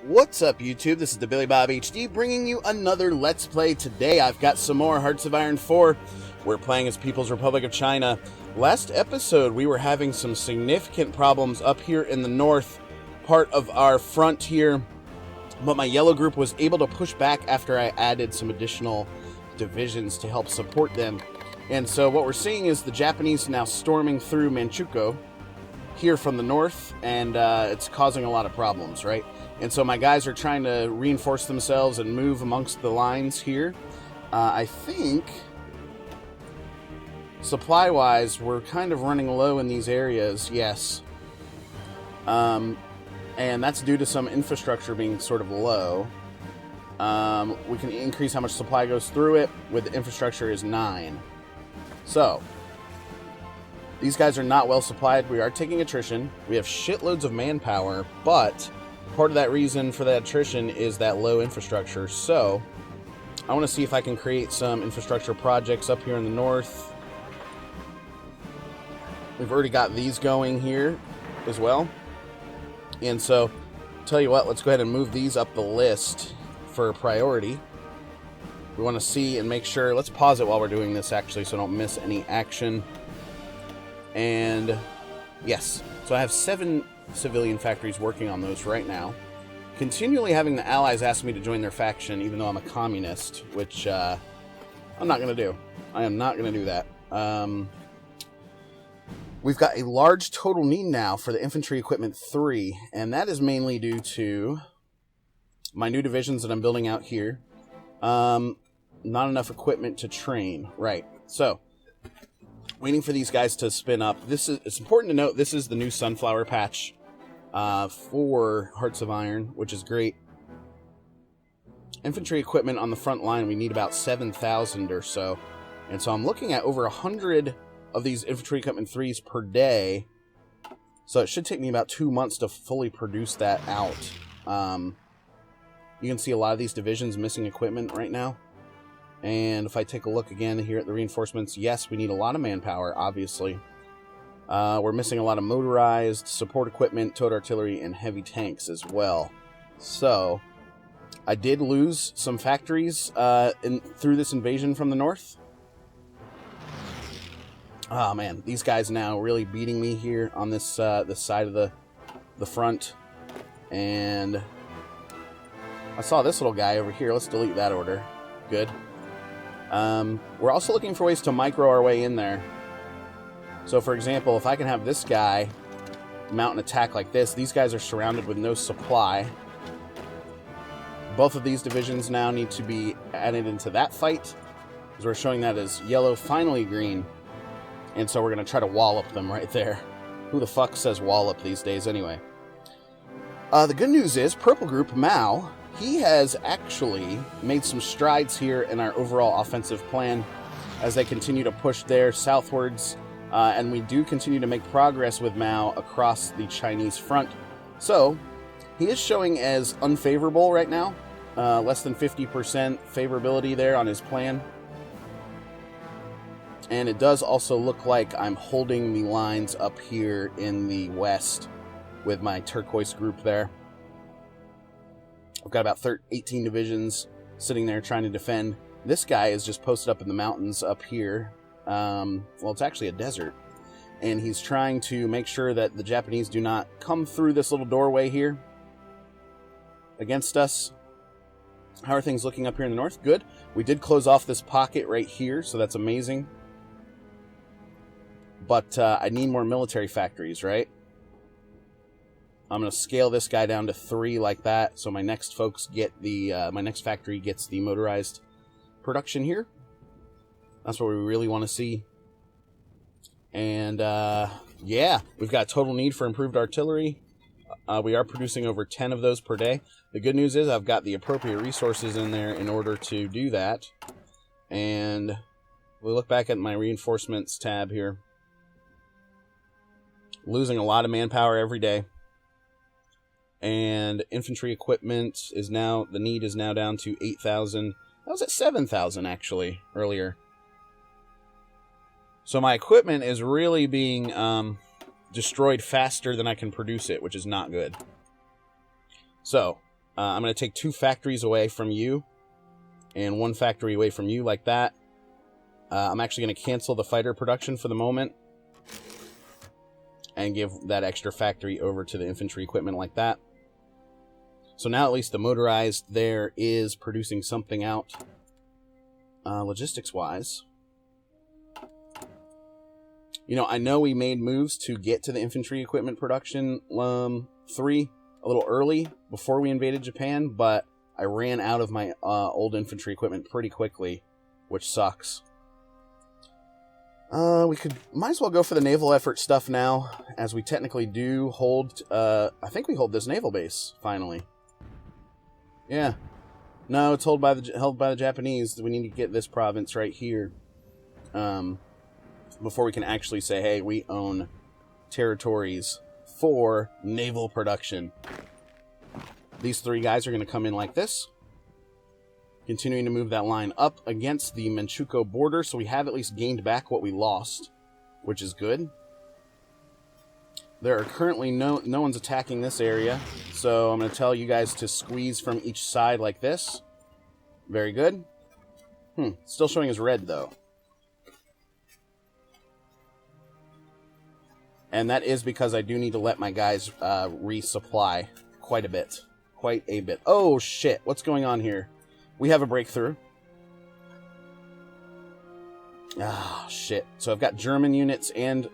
What's up, YouTube? This is TheBillyBobHD bringing you another Let's Play. Today I've got some more Hearts of Iron IV. We're playing as People's Republic of China. Last episode we were having some significant problems up here in the north part of our front here, but my yellow group was able to push back after I added some additional divisions to help support them. And so what we're seeing is the Japanese now storming through Manchukuo here from the north, and it's causing a lot of problems, right? And so my guys are trying to reinforce themselves and move amongst the lines here. I think, supply-wise, we're kind of running low in these areas, yes. And that's due to some infrastructure being sort of low. We can increase how much supply goes through it with the infrastructure is 9. So, these guys are not well supplied. We are taking attrition. We have shitloads of manpower, but part of that reason for that attrition is that low infrastructure. So, I want to see if I can create some infrastructure projects up here in the north. We've already got these going here as well. And so, tell you what, let's go ahead and move these up the list for priority. We want to see and make sure. Let's pause it while we're doing this, actually, so I don't miss any action. And yes, so I have 7 civilian factories working on those right now. Continually having the allies ask me to join their faction, even though I'm a communist, which I'm not going to do. I am not going to do that. We've got a large total need now for the infantry equipment 3, and that is mainly due to my new divisions that I'm building out here. Not enough equipment to train, right? So, waiting for these guys to spin up. It's important to note this is the new sunflower patch for Hearts of Iron, which is great. Infantry equipment on the front line, we need about 7,000 or so. And so I'm looking at over 100 of these infantry equipment 3s per day. So it should take me about 2 months to fully produce that out. You can see a lot of these divisions missing equipment right now. And if I take a look again here at the reinforcements, yes, we need a lot of manpower, obviously. We're missing a lot of motorized, support equipment, towed artillery, and heavy tanks as well. So, I did lose some factories through this invasion from the north. Oh man, these guys now really beating me here on this side of the front. And I saw this little guy over here. Let's delete that order. Good. We're also looking for ways to micro our way in there. So, for example, if I can have this guy mount an attack like this, these guys are surrounded with no supply. Both of these divisions now need to be added into that fight, because we're showing that as yellow, finally green. And so we're going to try to wallop them right there. Who the fuck says wallop these days anyway? The good news is, Purple Group, Mao, he has actually made some strides here in our overall offensive plan as they continue to push there southwards, and we do continue to make progress with Mao across the Chinese front. So, he is showing as unfavorable right now, less than 50% favorability there on his plan. And it does also look like I'm holding the lines up here in the west with my turquoise group there. I've got about 18 divisions sitting there trying to defend. This guy is just posted up in the mountains up here. Well, it's actually a desert. And he's trying to make sure that the Japanese do not come through this little doorway here against us. How are things looking up here in the north? Good. We did close off this pocket right here, so that's amazing. But I need more military factories, right? I'm going to scale this guy down to 3 like that, so my next folks get the my next factory gets the motorized production here. That's what we really want to see. And yeah, we've got total need for improved artillery. We are producing over 10 of those per day. The good news is I've got the appropriate resources in there in order to do that. And we look back at my reinforcements tab here. Losing a lot of manpower every day. And infantry equipment is now, the need is now down to 8,000. That was at 7,000 actually earlier. So my equipment is really being destroyed faster than I can produce it, which is not good. So, I'm going to take 2 factories away from you and 1 factory away from you, like that. I'm actually going to cancel the fighter production for the moment and give that extra factory over to the infantry equipment, like that. So now at least the motorized there is producing something out, logistics-wise. You know, I know we made moves to get to the infantry equipment production 3 a little early before we invaded Japan, but I ran out of my old infantry equipment pretty quickly, which sucks. Might as well go for the naval effort stuff now, as we technically do hold, I think we hold this naval base, finally. Yeah. No, it's held by the Japanese. We need to get this province right here, before we can actually say, hey, we own territories for naval production. These 3 guys are going to come in like this, continuing to move that line up against the Manchukuo border, so we have at least gained back what we lost, which is good. There are currently no one's attacking this area, so I'm going to tell you guys to squeeze from each side like this. Very good. Still showing as red, though. And that is because I do need to let my guys resupply quite a bit. Quite a bit. Oh, shit. What's going on here? We have a breakthrough. Ah, shit. So I've got German units and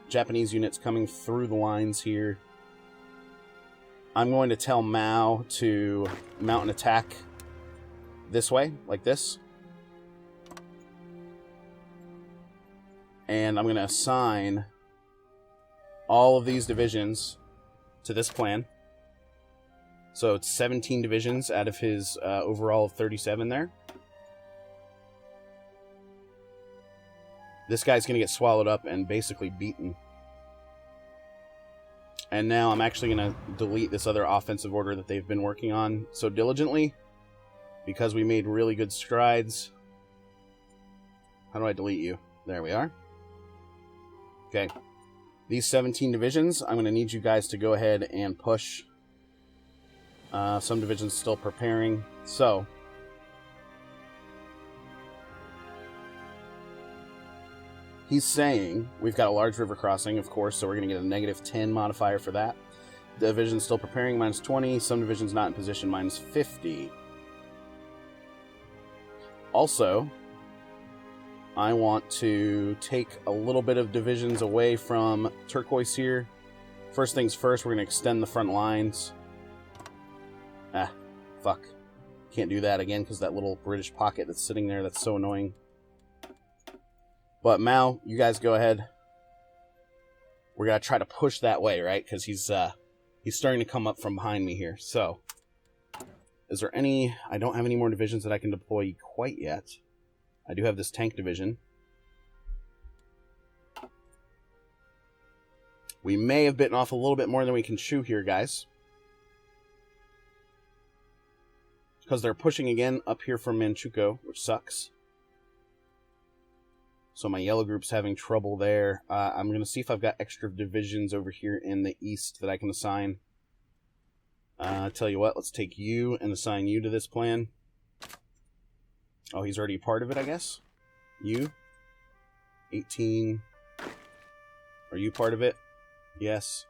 Japanese units coming through the lines here. I'm going to tell Mao to mount an attack this way, like this. And I'm going to assign all of these divisions to this plan. So it's 17 divisions out of his overall of 37 there. This guy's going to get swallowed up and basically beaten. And now I'm actually going to delete this other offensive order that they've been working on so diligently, because we made really good strides. How do I delete you? There we are. Okay. These 17 divisions, I'm going to need you guys to go ahead and push. Some divisions still preparing. So, he's saying we've got a large river crossing, of course, so we're going to get a -10 modifier for that. Divisions still preparing, -20. Some divisions not in position, -50. Also, I want to take a little bit of divisions away from Turquoise here. First things first, we're going to extend the front lines. Ah, fuck. Can't do that again because that little British pocket that's sitting there, that's so annoying. But Mao, you guys go ahead. We're going to try to push that way, right? Because he's starting to come up from behind me here. So, is there any... I don't have any more divisions that I can deploy quite yet. I do have this tank division. We may have bitten off a little bit more than we can chew here, guys. Because they're pushing again up here from Manchukuo, which sucks. So my yellow group's having trouble there. I'm going to see if I've got extra divisions over here in the east that I can assign. Tell you what, let's take you and assign you to this plan. Oh, he's already a part of it, I guess. You. 18. Are you part of it? Yes.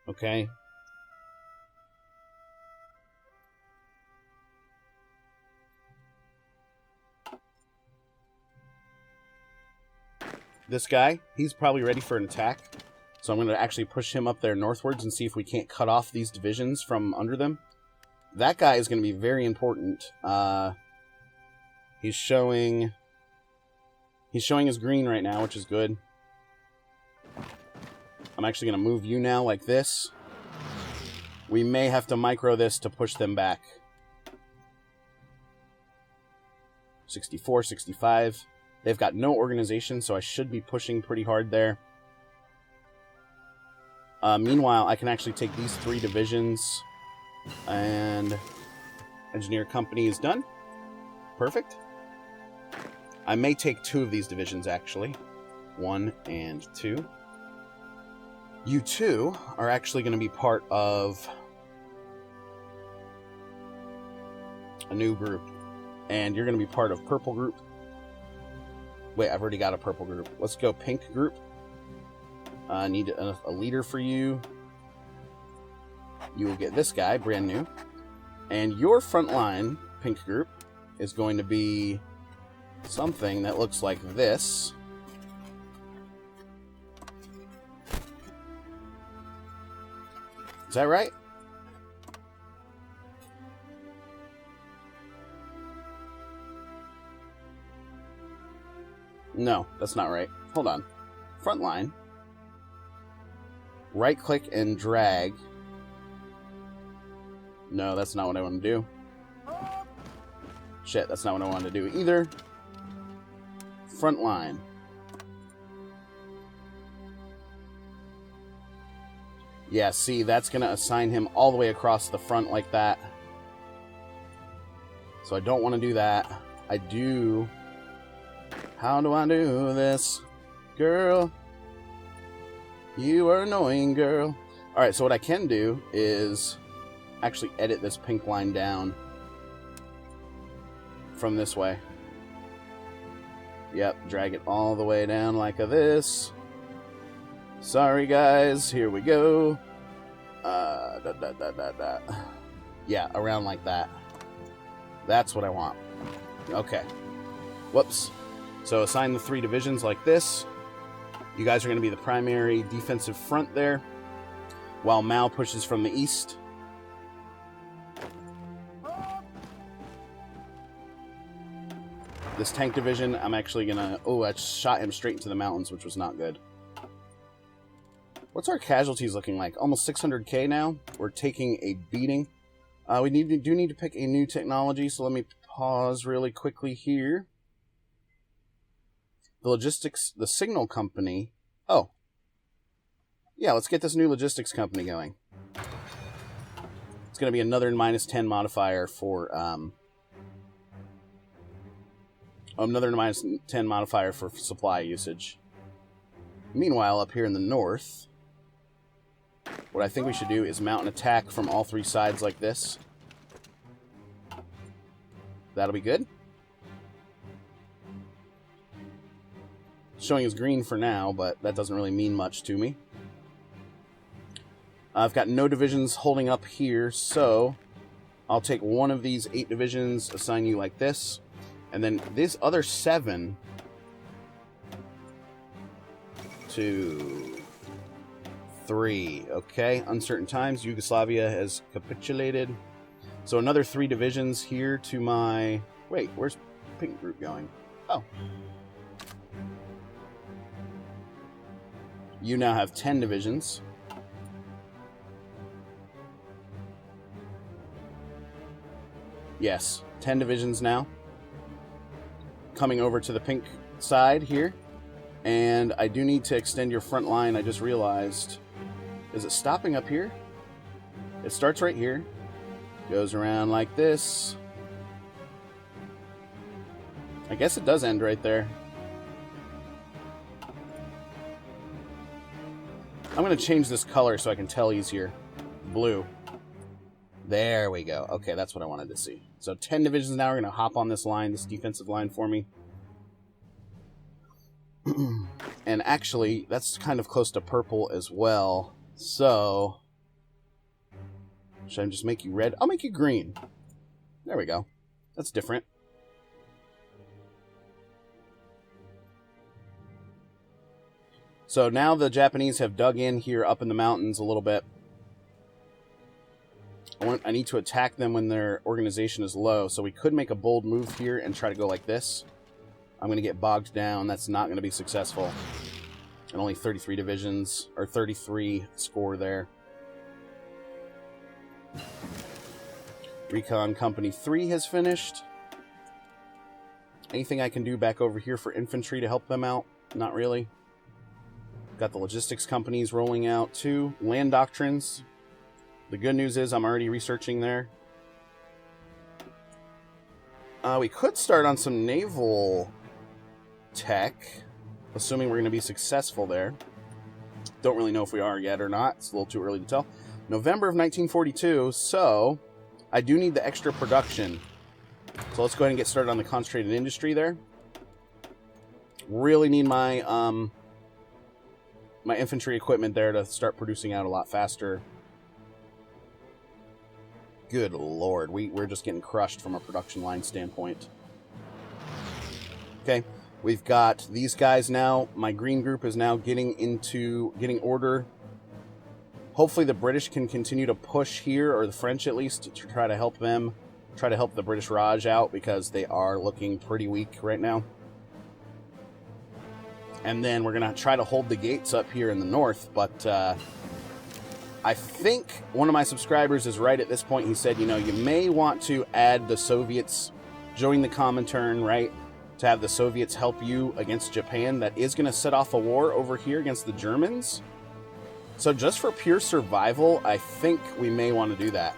Okay. This guy, he's probably ready for an attack. So I'm going to actually push him up there northwards and see if we can't cut off these divisions from under them. That guy is going to be very important. He's showing his green right now, which is good. I'm actually going to move you now like this. We may have to micro this to push them back. 64, 65. They've got no organization, so I should be pushing pretty hard there. Meanwhile, I can actually take these 3 divisions, and engineer company is done. Perfect. I may take 2 of these divisions, actually. 1 and 2. You 2 are actually going to be part of a new group. And you're going to be part of purple group. Wait, I've already got a purple group. Let's go pink group. I need a leader for you. You will get this guy, brand new. And your frontline pink group is going to be something that looks like this. Is that right? No, that's not right. Hold on. Frontline. Right-click and drag. No, that's not what I want to do. Shit, that's not what I wanted to do either. Frontline. Yeah, see, that's going to assign him all the way across the front like that. So I don't want to do that. I do... How do I do this? Girl. You are annoying, girl. Alright, so what I can do is actually edit this pink line down from this way. Yep, drag it all the way down like this. Sorry, guys. Here we go. Yeah, around like that. That's what I want. Okay. Whoops. So assign the 3 divisions like this. You guys are going to be the primary defensive front there, while Mao pushes from the east. This tank division, I'm actually going to... Oh, I shot him straight into the mountains, which was not good. What's our casualties looking like? Almost 600k now. We're taking a beating. We do need to pick a new technology, so let me pause really quickly here. The logistics, the signal company. Oh. Yeah, let's get this new logistics company going. It's going to be another -10 modifier for, another -10 modifier for supply usage. Meanwhile, up here in the north, what I think we should do is mount an attack from all 3 sides like this. That'll be good. Showing as green for now, but that doesn't really mean much to me. I've got no divisions holding up here, so I'll take one of these 8 divisions, assign you like this, and then this other 7 to 3. Okay, uncertain times. Yugoslavia has capitulated. So another 3 divisions here to my... Wait, where's pink group going? Oh. You now have 10 divisions. Yes, 10 divisions now. Coming over to the pink side here. And I do need to extend your front line, I just realized. Is it stopping up here? It starts right here. Goes around like this. I guess it does end right there. I'm going to change this color so I can tell easier. Blue. There we go. Okay, that's what I wanted to see. So 10 divisions now are going to hop on this line, this defensive line for me. And actually, that's kind of close to purple as well. So, should I just make you red? I'll make you green. There we go. That's different. So now the Japanese have dug in here up in the mountains a little bit. I need to attack them when their organization is low. So we could make a bold move here and try to go like this. I'm going to get bogged down. That's not going to be successful. And only 33 divisions, or 33 score there. Recon Company 3 has finished. Anything I can do back over here for infantry to help them out? Not really. Got the logistics companies rolling out too. Land doctrines. The good news is I'm already researching there. We could start on some naval tech, assuming we're going to be successful there. Don't really know if we are yet or not. It's a little too early to tell. November of 1942, so I do need the extra production. So let's go ahead and get started on the concentrated industry there. Really need my my infantry equipment there to start producing out a lot faster. Good lord, we're just getting crushed from a production line standpoint. Okay, we've got these guys now. My green group is now getting order. Hopefully the British can continue to push here, or the French at least, to try to help them. Try to help the British Raj out, because they are looking pretty weak right now. And then we're going to try to hold the gates up here in the north, but I think one of my subscribers is right at this point. He said, you know, you may want to add the Soviets, join the Comintern, right, to have the Soviets help you against Japan. That is going to set off a war over here against the Germans. So just for pure survival, I think we may want to do that.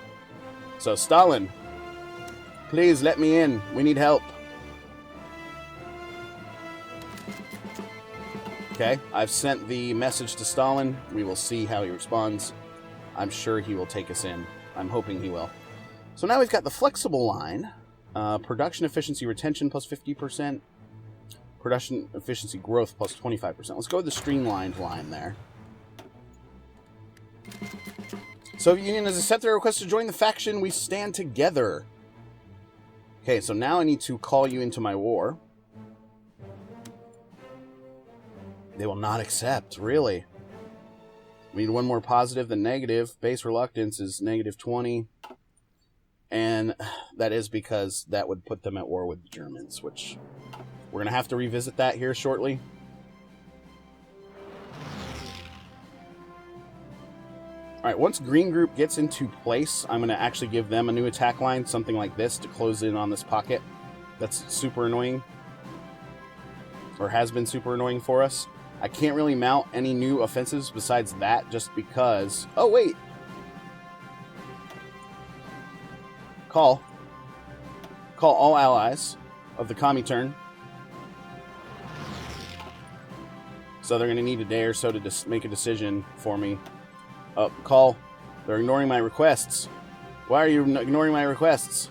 So Stalin, please let me in. We need help. Okay, I've sent the message to Stalin. We will see how he responds. I'm sure he will take us in. I'm hoping he will. So now we've got the flexible line. Production efficiency retention plus 50%. Production efficiency growth plus 25%. Let's go with the streamlined line there. Soviet Union has accepted our request to join the faction. We stand together. Okay, so now I need to call you into my war. They will not accept, really. We need one more positive than negative. Base reluctance is -20. And that is because that would put them at war with the Germans, which we're going to have to revisit that here shortly. Alright, once Green Group gets into place, I'm going to actually give them a new attack line, something like this, to close in on this pocket. That's super annoying. Or has been super annoying for us. I can't really mount any new offensives besides that, just because... Oh, wait! Call all allies of the Comintern. So they're going to need a day or so to make a decision for me. Oh, call. They're ignoring my requests. Why are you ignoring my requests?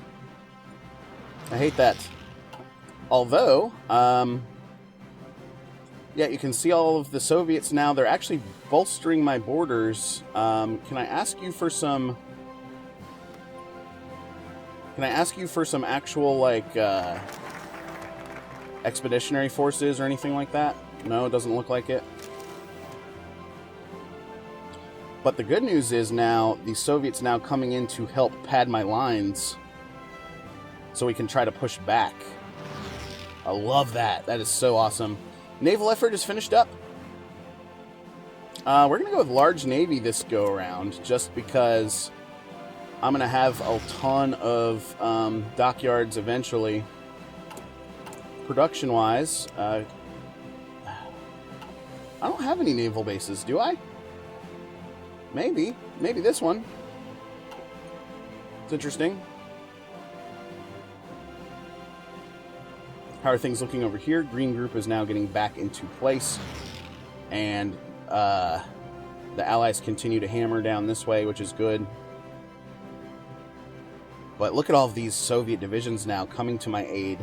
I hate that. Although, yeah, you can see all of the Soviets now. They're actually bolstering my borders. Can I ask you for some... Can I ask you for some actual, like, expeditionary forces or anything like that? No, it doesn't look like it. But the good news is now, the Soviets now coming in to help pad my lines so we can try to push back. I love that. That is so awesome. Naval effort is finished up. We're going to go with large navy this go-around, just because I'm going to have a ton of dockyards eventually. Production-wise, I don't have any naval bases, do I? Maybe. Maybe this one. It's interesting. How are things looking over here? Green Group is now getting back into place. And the Allies continue to hammer down this way, which is good. But look at all of these Soviet divisions now coming to my aid.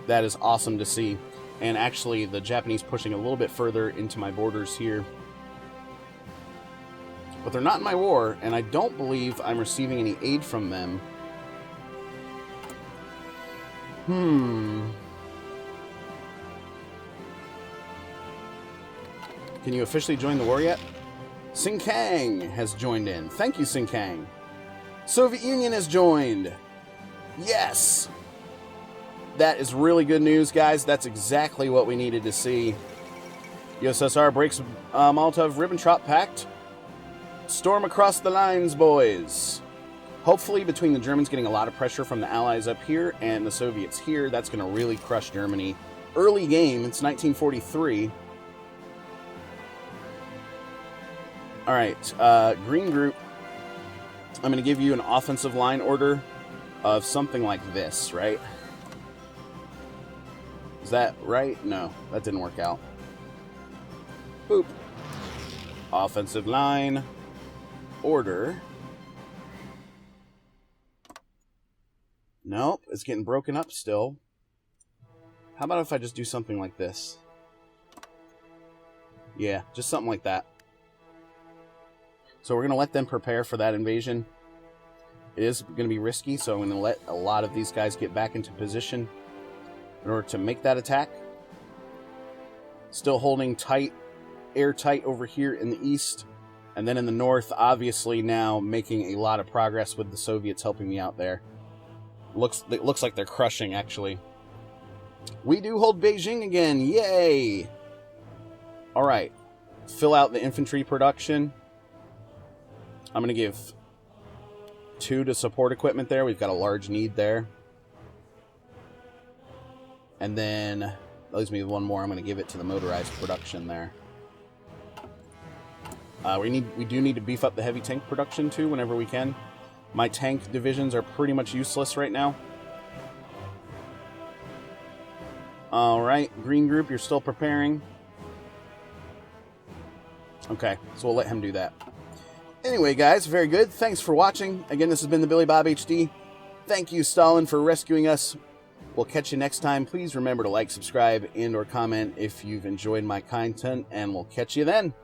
That is awesome to see. And actually, the Japanese pushing a little bit further into my borders here. But they're not in my war, and I don't believe I'm receiving any aid from them. Can you officially join the war yet? Sing Kang has joined in. Thank you, Sing Kang. Soviet Union has joined. Yes! That is really good news, guys. That's exactly what we needed to see. USSR breaks Molotov-Ribbentrop Pact. Storm across the lines, boys. Hopefully, between the Germans getting a lot of pressure from the Allies up here and the Soviets here, that's going to really crush Germany. Early game, it's 1943. Alright, Green Group, I'm going to give you an offensive line order of something like this, right? Is that right? No, that didn't work out. Boop. Offensive line order. Nope, it's getting broken up still. How about if I just do something like this? Yeah, just something like that. So we're going to let them prepare for that invasion. It is going to be risky, so I'm going to let a lot of these guys get back into position in order to make that attack. Still holding tight, airtight over here in the east. And then in the north, obviously now making a lot of progress with the Soviets helping me out there. It looks like they're crushing, actually. We do hold Beijing again. Yay! Alright. Fill out the infantry production. I'm going to give 2 to support equipment there. We've got a large need there. And then, that leaves me with 1 more. I'm going to give it to the motorized production there. We do need to beef up the heavy tank production too whenever we can. My tank divisions are pretty much useless right now. Alright, green group, you're still preparing. Okay, so we'll let him do that. Anyway, guys, very good. Thanks for watching. Again, this has been the BillyBobHD. Thank you, Stalin, for rescuing us. We'll catch you next time. Please remember to like, subscribe, and or comment if you've enjoyed my content, and we'll catch you then.